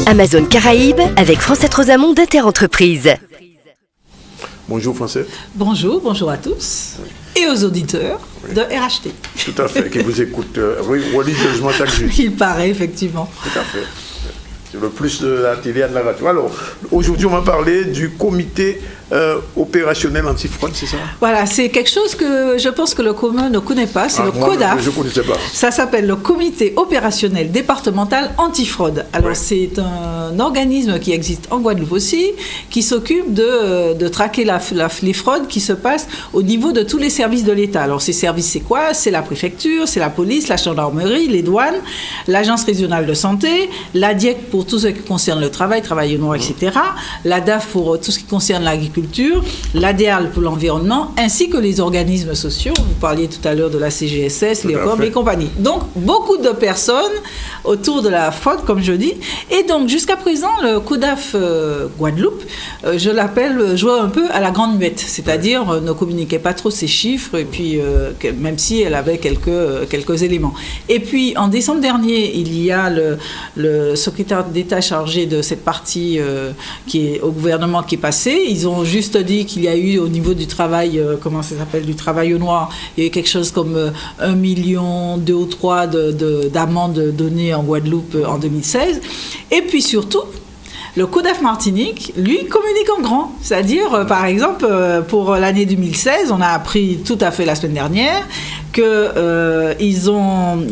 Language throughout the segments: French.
Amazon Caraïbes avec Francette Rosamond d'Interentreprise. Bonjour Francette. Bonjour à tous et aux auditeurs de RHT. Tout à fait, qui vous écoutent religieusement chaque jour. Il paraît, effectivement. Tout à fait. C'est le plus de la télé et de la radio. Alors, aujourd'hui, on va parler du comité opérationnel antifraude, c'est ça? Voilà, c'est quelque chose que je pense que le commun ne connaît pas, c'est le CODAF. Je ne connaissais pas. Ça s'appelle le comité opérationnel départemental antifraude. Alors, c'est un organisme qui existe en Guadeloupe aussi, qui s'occupe de traquer les fraudes qui se passent au niveau de tous les services de l'État. Alors, ces services, c'est quoi? C'est la préfecture, c'est la police, la gendarmerie, les douanes, l'agence régionale de santé, la DIEC pour tout ce qui concerne le travail au noir, etc., la DAF pour tout ce qui concerne l'agriculture, l'ADEAL pour l'environnement, ainsi que les organismes sociaux. Vous parliez tout à l'heure de la CGSS, les OCOM et compagnie. Donc, beaucoup de personnes autour de la fraude, comme je dis. Et donc, jusqu'à présent, le CODAF Guadeloupe, je l'appelle, jouait un peu à la grande muette, c'est-à-dire ne communiquait pas trop ses chiffres, et puis, même si elle avait quelques éléments. Et puis, en décembre dernier, il y a le secrétaire d'État chargé de cette partie qui est au gouvernement qui est passé. Ils ont juste dit qu'il y a eu au niveau du travail, du travail au noir, il y a eu quelque chose comme 1 million, 2 ou 3 d'amendes données en Guadeloupe en 2016. Et puis surtout, le CODAF Martinique, lui, communique en grand. C'est-à-dire, par exemple, pour l'année 2016, on a appris tout à fait la semaine dernière qu'il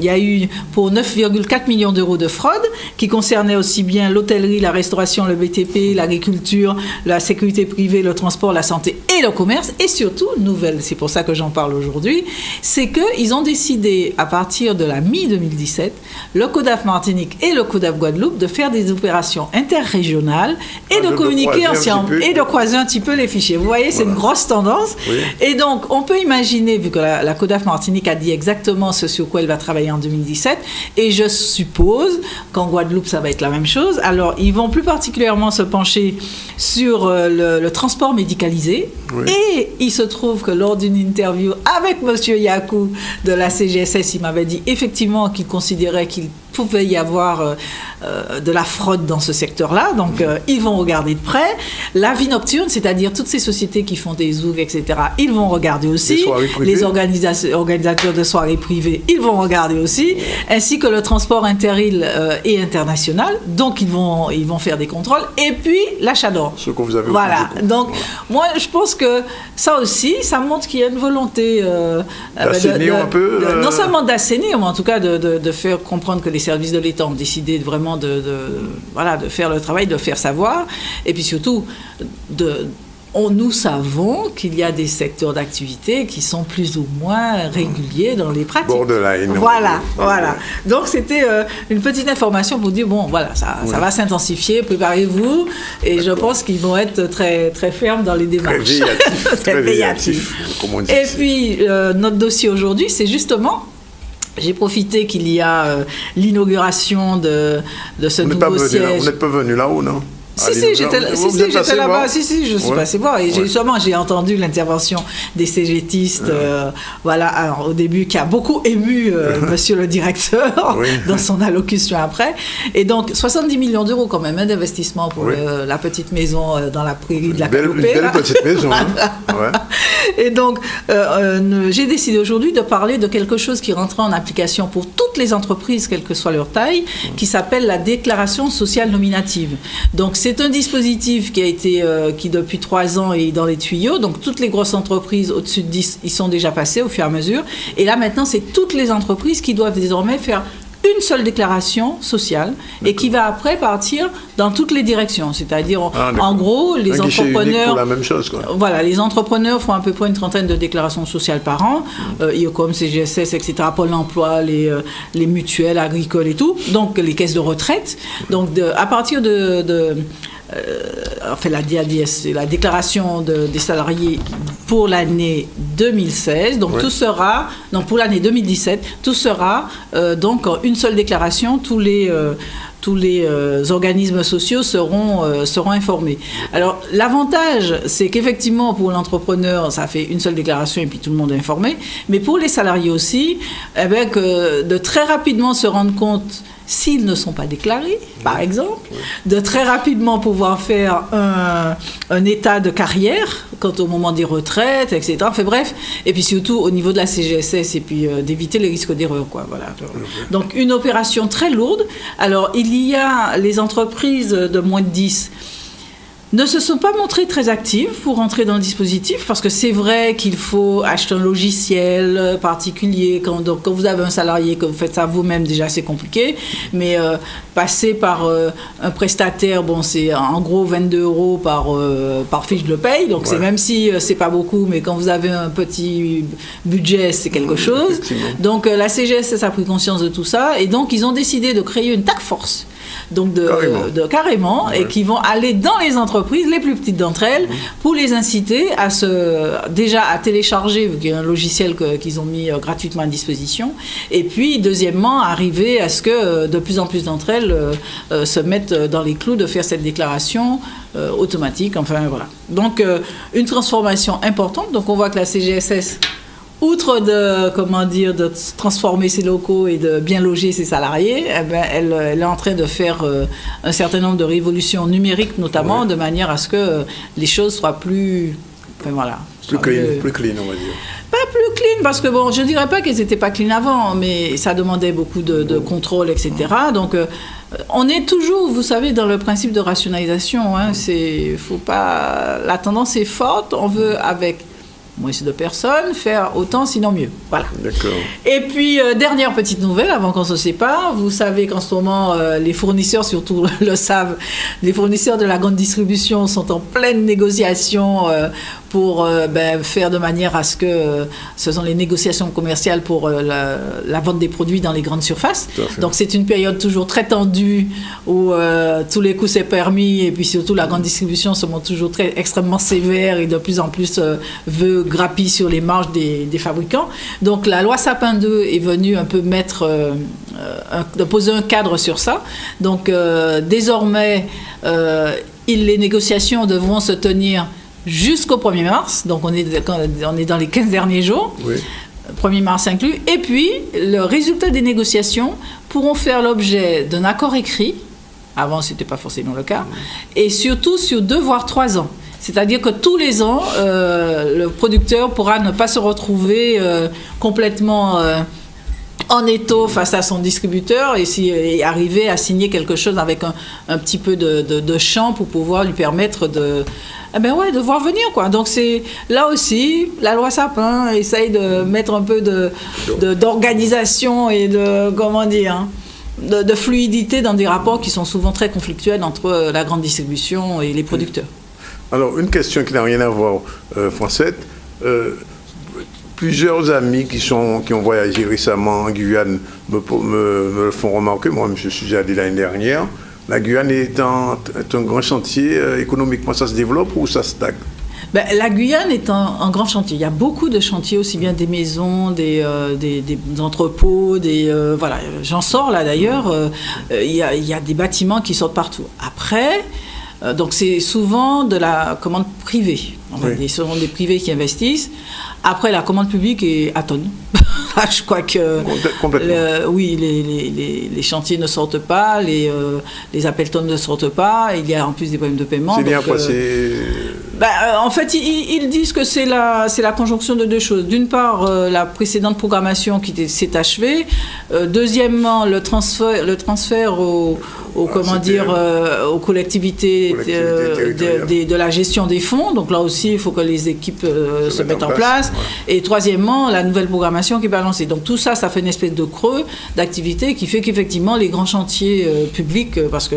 y a eu pour 9,4 millions d'euros de fraude qui concernait aussi bien l'hôtellerie, la restauration, le BTP, l'agriculture, la sécurité privée, le transport, la santé et le commerce. Et surtout, nouvelle, c'est pour ça que j'en parle aujourd'hui, c'est qu'ils ont décidé, à partir de la mi-2017, le CODAF Martinique et le CODAF Guadeloupe, de faire des opérations interrégionales et de communiquer ensemble et de croiser un petit peu les fichiers. Vous voyez, c'est une grosse tendance. Oui. Et donc, on peut imaginer, vu que la CODAF Martinique a dit exactement ce sur quoi elle va travailler en 2017, et je suppose qu'en Guadeloupe, ça va être la même chose. Alors, ils vont plus particulièrement se pencher sur le transport médicalisé. Oui. Et il se trouve que lors d'une interview avec M. Yakou de la CGSS, il m'avait dit effectivement qu'il considérait qu'il pouvait y avoir de la fraude dans ce secteur-là. Donc, ils vont regarder de près. La vie nocturne, c'est-à-dire toutes ces sociétés qui font des zougs, etc., ils vont regarder aussi. Les organisateurs de soirées privées, ils vont regarder aussi. Ainsi que le transport interîle et international. Donc, ils vont faire des contrôles. Et puis, l'achat d'or. Ce que vous avez voilà. Donc, moi, je pense que ça aussi, ça montre qu'il y a une volonté d'assainir un peu. Non seulement d'assainir, mais en tout cas de faire comprendre que les services de l'État ont décidé vraiment de faire le travail, de faire savoir, et puis surtout nous savons qu'il y a des secteurs d'activité qui sont plus ou moins réguliers dans les pratiques. Borderline. Voilà. Donc c'était une petite information pour dire ça va s'intensifier, préparez-vous, et je pense qu'ils vont être très très fermes dans les démarches. Très véhiatifs, comme on dit. Et puis notre dossier aujourd'hui, c'est justement. J'ai profité qu'il y a l'inauguration de ce nouveau siège. Vous n'êtes pas venu là-haut, non? Si, j'étais là-bas. Si, je suis passé voir. Et j'ai entendu l'intervention des CGTistes, au début, qui a beaucoup ému monsieur le directeur dans son allocution après. Et donc, 70 millions d'euros quand même, d'investissement pour la petite maison dans la prairie de la Calopée. Une belle petite maison. Et donc, j'ai décidé aujourd'hui de parler de quelque chose qui rentre en application pour toutes les entreprises, quelle que soit leur taille, qui s'appelle la déclaration sociale nominative. Donc, c'est un dispositif qui depuis 3 ans est dans les tuyaux. Donc, toutes les grosses entreprises au-dessus de 10, ils sont déjà passés au fur et à mesure. Et là, maintenant, c'est toutes les entreprises qui doivent désormais faire une seule déclaration sociale et qui va après partir dans toutes les directions. C'est-à-dire, en gros, les entrepreneurs... pour la même chose, quoi. Voilà, les entrepreneurs font à peu près une trentaine de déclarations sociales par an, IOCOM, CGSS, etc., Pôle emploi, les mutuelles agricoles et tout, donc les caisses de retraite. Donc, à partir la DADS, la déclaration des salariés pour l'année 2016, donc tout sera, pour l'année 2017, tout sera donc une seule déclaration tous les tous les organismes sociaux seront informés. Alors, l'avantage, c'est qu'effectivement, pour l'entrepreneur, ça fait une seule déclaration et puis tout le monde est informé. Mais pour les salariés aussi, de très rapidement se rendre compte s'ils ne sont pas déclarés, par exemple, de très rapidement pouvoir faire un état de carrière quant au moment des retraites, etc. Enfin bref, et puis surtout au niveau de la CGSS et puis d'éviter les risques d'erreur, quoi. Voilà. Donc une opération très lourde. Alors il y a les entreprises de moins de 10 ne se sont pas montrées très actives pour entrer dans le dispositif, parce que c'est vrai qu'il faut acheter un logiciel particulier. Quand vous avez un salarié, que vous faites ça vous-même, déjà c'est compliqué, mais passer par un prestataire, bon, c'est en gros 22 € par fiche de paye, donc c'est, même si c'est pas beaucoup, mais quand vous avez un petit budget, c'est quelque chose. Donc la CGSS a pris conscience de tout ça, et donc ils ont décidé de créer une task force. Donc carrément, et qui vont aller dans les entreprises, les plus petites d'entre elles, pour les inciter déjà à télécharger, vu qu'il y a un logiciel qu'ils ont mis gratuitement à disposition, et puis deuxièmement, arriver à ce que de plus en plus d'entre elles se mettent dans les clous de faire cette déclaration automatique, enfin voilà. Donc une transformation importante. Donc on voit que la CGSS, outre de transformer ses locaux et de bien loger ses salariés, elle est en train de faire un certain nombre de révolutions numériques, notamment, de manière à ce que les choses soient plus... Enfin, voilà. Plus clean, on va dire. Pas plus clean, parce que bon, je ne dirais pas qu'elles n'étaient pas clean avant, mais ça demandait beaucoup de contrôle, etc. Donc, on est toujours, vous savez, dans le principe de rationalisation. Hein, la tendance est forte, on veut, avec moins de personnes, faire autant, sinon mieux. Voilà. D'accord. Et puis, dernière petite nouvelle, avant qu'on se sépare, vous savez qu'en ce moment, les fournisseurs, surtout le savent, les fournisseurs de la grande distribution sont en pleine négociation pour faire de manière à ce que ce sont les négociations commerciales pour la vente des produits dans les grandes surfaces. Donc c'est une période toujours très tendue où tous les coups c'est permis, et puis surtout la grande distribution se montre toujours extrêmement sévère et de plus en plus veut grappiller sur les marges des fabricants. Donc la loi Sapin 2 est venue un peu de poser un cadre sur ça. Donc désormais les négociations devront se tenir jusqu'au 1er mars, donc on est dans les 15 derniers jours, 1er mars inclus, et puis le résultat des négociations pourront faire l'objet d'un accord écrit, avant ce n'était pas forcément le cas, et surtout sur 2 voire 3 ans. C'est-à-dire que tous les ans, le producteur pourra ne pas se retrouver complètement en étau face à son distributeur et arriver à signer quelque chose avec un petit peu de champ pour pouvoir lui permettre de voir venir, quoi. Donc c'est là aussi la loi Sapin essaye de mettre un peu d'organisation et de fluidité dans des rapports qui sont souvent très conflictuels entre la grande distribution et les producteurs. Alors une question qui n'a rien à voir, Francette. Plusieurs amis qui ont voyagé récemment en Guyane me le font remarquer. Moi, je suis allé l'année dernière. La Guyane est un grand chantier. Économiquement, ça se développe ou ça stagne? La Guyane est un grand chantier. Il y a beaucoup de chantiers, aussi bien des maisons, des entrepôts, voilà. J'en sors là d'ailleurs. Il y a des bâtiments qui sortent partout. Après, donc c'est souvent de la commande privée. Ce sont des privés qui investissent. Après, la commande publique est à tonnes. Je crois que les chantiers ne sortent pas, les appels tonnes ne sortent pas. Il y a en plus des problèmes de paiement. C'est bien passé. En fait, ils disent que c'est la conjonction de 2 choses. D'une part, la précédente programmation qui s'est achevée. Deuxièmement, le transfert aux collectivités de la gestion des fonds. Donc là aussi, il faut que les équipes se mettent en place. Ouais. Et troisièmement, la nouvelle programmation qui est balancée. Donc tout ça, ça fait une espèce de creux d'activité qui fait qu'effectivement, les grands chantiers publics, parce que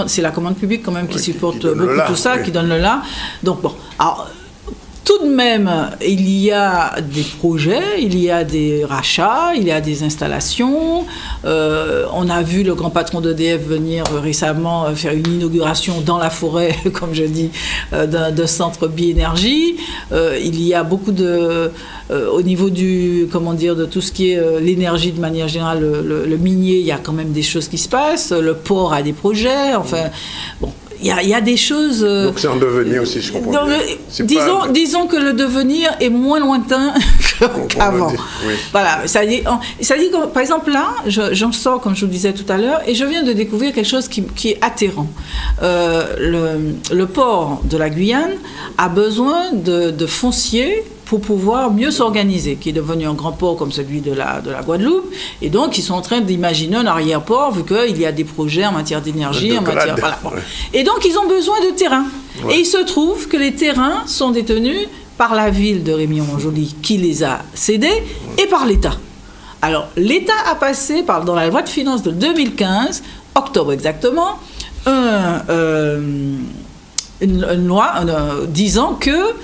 c'est la commande publique quand même qui supporte beaucoup tout ça, qui donne le là. Donc bon, alors, tout de même, il y a des projets, il y a des rachats, il y a des installations. On a vu le grand patron d'EDF venir récemment faire une inauguration dans la forêt, comme je dis, d'un centre biénergie. Il y a beaucoup de... au niveau du, comment dire, de tout ce qui est l'énergie de manière générale, le minier, il y a quand même des choses qui se passent. Le port a des projets, enfin, bon. Il y a des choses... Donc c'est en devenir aussi, je comprends. Disons que le devenir est moins lointain qu'avant. Oui. Voilà, ça dit que, par exemple là, j'en sors, comme je vous disais tout à l'heure, et je viens de découvrir quelque chose qui est atterrant. Le port de la Guyane a besoin de foncier pour pouvoir mieux s'organiser, qui est devenu un grand port comme celui de la Guadeloupe. Et donc, ils sont en train d'imaginer un arrière-port, vu qu'il y a des projets en matière d'énergie, en matière... Voilà, bon. Et donc, ils ont besoin de terrain. Ouais. Et il se trouve que les terrains sont détenus par la ville de Rémillon-Montjoly, qui les a cédés, et par l'État. Alors, l'État a passé, dans la loi de finances de 2015, octobre exactement, une loi disant que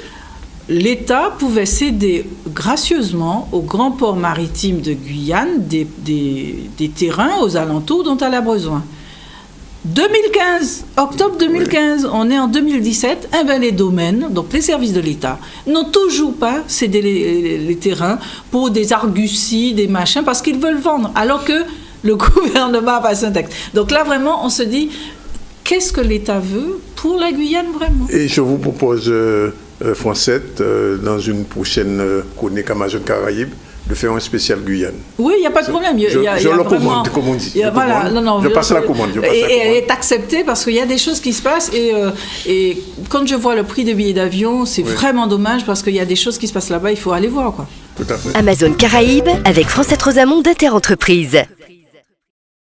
l'État pouvait céder gracieusement au grand port maritime de Guyane des terrains aux alentours dont elle a besoin. 2015, octobre 2015, on est en 2017, les domaines, donc les services de l'État, n'ont toujours pas cédé les terrains pour des arguties, des machins, parce qu'ils veulent vendre, alors que le gouvernement a passé un texte. Donc là, vraiment, on se dit, qu'est-ce que l'État veut pour la Guyane, vraiment? Et je vous propose... Francette, dans une prochaine chronique Amazon Caraïbes, de faire un spécial Guyane. Oui, il n'y a pas de problème. Je le commande, comme on dit. Je passe la commande. Et elle est acceptée parce qu'il y a des choses qui se passent. Et quand je vois le prix des billets d'avion, c'est vraiment dommage parce qu'il y a des choses qui se passent là-bas, il faut aller voir, quoi. Tout à fait. Amazon Caraïbes avec Francette Rosamond d'Interentreprise.